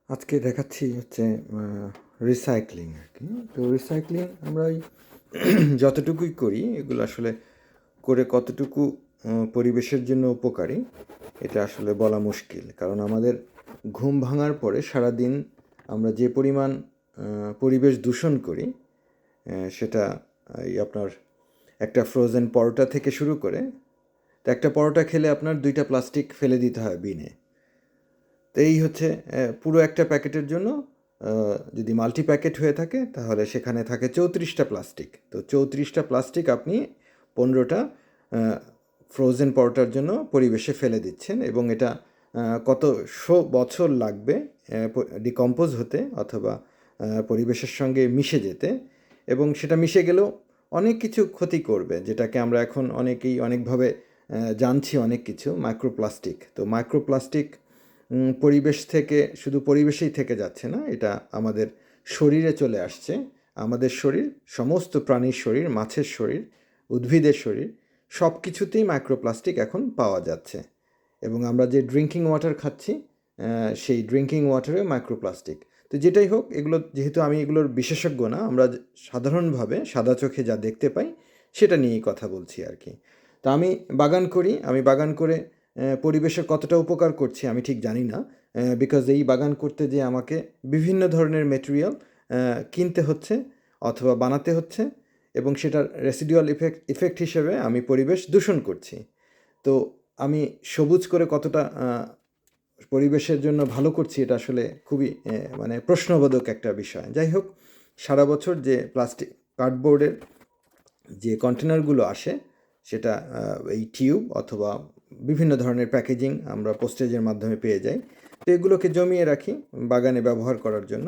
আজকে দেখাচ্ছি হচ্ছে রিসাইক্লিং আর কি। তো রিসাইক্লিং আমরা ওই যতটুকুই করি এগুলো আসলে করে কতটুকু পরিবেশের জন্য উপকারী এটা আসলে বলা মুশকিল। কারণ আমাদের ঘুম ভাঙার পরে সারাদিন আমরা যে পরিমাণ পরিবেশ দূষণ করি সেটা এই আপনার একটা ফ্রোজেন পরোটা থেকে শুরু করে, তো একটা পরোটা খেলে আপনার 2টা প্লাস্টিক ফেলে দিতে হয় বিনে। তো এই হচ্ছে পুরো একটা প্যাকেটের জন্য যদি মাল্টি প্যাকেট হয়ে থাকে তাহলে সেখানে থাকে 34টা প্লাস্টিক। তো 34টা প্লাস্টিক আপনি 15টা ফ্রোজেন পরোটার জন্য পরিবেশে ফেলে দিচ্ছেন, এবং এটা কত বছর লাগবে ডিকম্পোজ হতে অথবা পরিবেশের সঙ্গে মিশে যেতে, এবং সেটা মিশে গেলেও অনেক কিছু ক্ষতি করবে, যেটাকে আমরা এখন অনেকেই অনেকভাবে জানছি অনেক কিছু মাইক্রোপ্লাস্টিক। তো মাইক্রোপ্লাস্টিক পরিবেশ থেকে শুধু পরিবেশেই থেকে যাচ্ছে না, এটা আমাদের শরীরে চলে আসছে। আমাদের শরীর, সমস্ত প্রাণীর শরীর, মাছের শরীর, উদ্ভিদের শরীর, সব কিছুতেই মাইক্রোপ্লাস্টিক এখন পাওয়া যাচ্ছে। এবং আমরা যে ড্রিঙ্কিং ওয়াটার খাচ্ছি সেই ড্রিঙ্কিং ওয়াটারে মাইক্রোপ্লাস্টিক। তো যেটাই হোক, এগুলো যেহেতু আমি এগুলোর বিশেষজ্ঞ না, আমরা সাধারণভাবে সাদা চোখে যা দেখতে পাই সেটা নিয়েই কথা বলছি আর কি। তো আমি বাগান করি, আমি বাগান করে পরিবেশের কতটা উপকার করছি আমি ঠিক জানি না, বিকজ এই বাগান করতে যে আমাকে বিভিন্ন ধরনের মেটেরিয়াল কিনতে হচ্ছে অথবা বানাতে হচ্ছে, এবং সেটার রেসিডুয়াল ইফেক্ট হিসেবে আমি পরিবেশ দূষণ করছি। তো আমি সবুজ করে কতটা পরিবেশের জন্য ভালো করছি এটা আসলে খুবই মানে প্রশ্নবোধক একটা বিষয়। যাই হোক, সারা বছর যে প্লাস্টিক কার্ডবোর্ডের যে কন্টেনারগুলো আসে সেটা এই টিউব অথবা বিভিন্ন ধরনের প্যাকেজিং আমরা পোস্টেজের মাধ্যমে পেয়ে যাই। তো এগুলোকে জমিয়ে রাখি বাগানে ব্যবহার করার জন্য।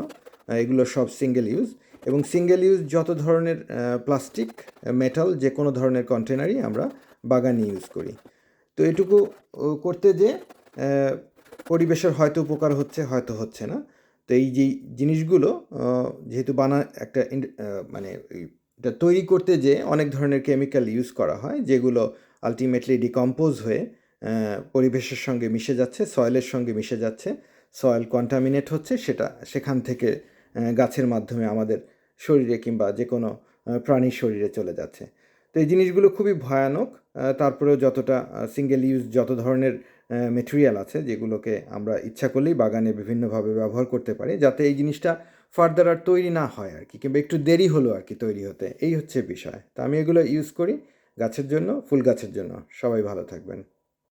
এগুলো সব সিঙ্গেল ইউজ, এবং সিঙ্গেল ইউজ যত ধরনের প্লাস্টিক, মেটাল, যে কোনো ধরনের কন্টেনারই আমরা বাগানে ইউজ করি। তো এটুকু করতে যে পরিবেশের হয়তো উপকার হচ্ছে, হয়তো হচ্ছে না। তো এই যে জিনিসগুলো যেহেতু একটা মানে এটা তৈরি করতে যে অনেক ধরনের কেমিক্যাল ইউজ করা হয়, যেগুলো আলটিমেটলি ডিকম্পোজ হয়ে পরিবেশের সঙ্গে মিশে যাচ্ছে, সয়েলের সঙ্গে মিশে যাচ্ছে, সয়েল কন্টামিনেট হচ্ছে, সেটা সেখান থেকে গাছের মাধ্যমে আমাদের শরীরে কিংবা যে কোনো প্রাণীর শরীরে চলে যাচ্ছে। তো এই জিনিসগুলো খুবই ভয়ানক। তারপরেও যতটা সিঙ্গেল ইউজ যত ধরনের মেটেরিয়াল আছে যেগুলোকে আমরা ইচ্ছা করলেই বাগানে বিভিন্নভাবে ব্যবহার করতে পারি, যাতে এই জিনিসটা ফার্দার আর তৈরি না হয় আর কি, কিংবা একটু দেরি হলো আর কি তৈরি হতে, এই হচ্ছে বিষয়। তো আমি এগুলো ইউজ করি গাছের জন্য, ফুল গাছের জন্য। সবাই ভালো থাকবেন।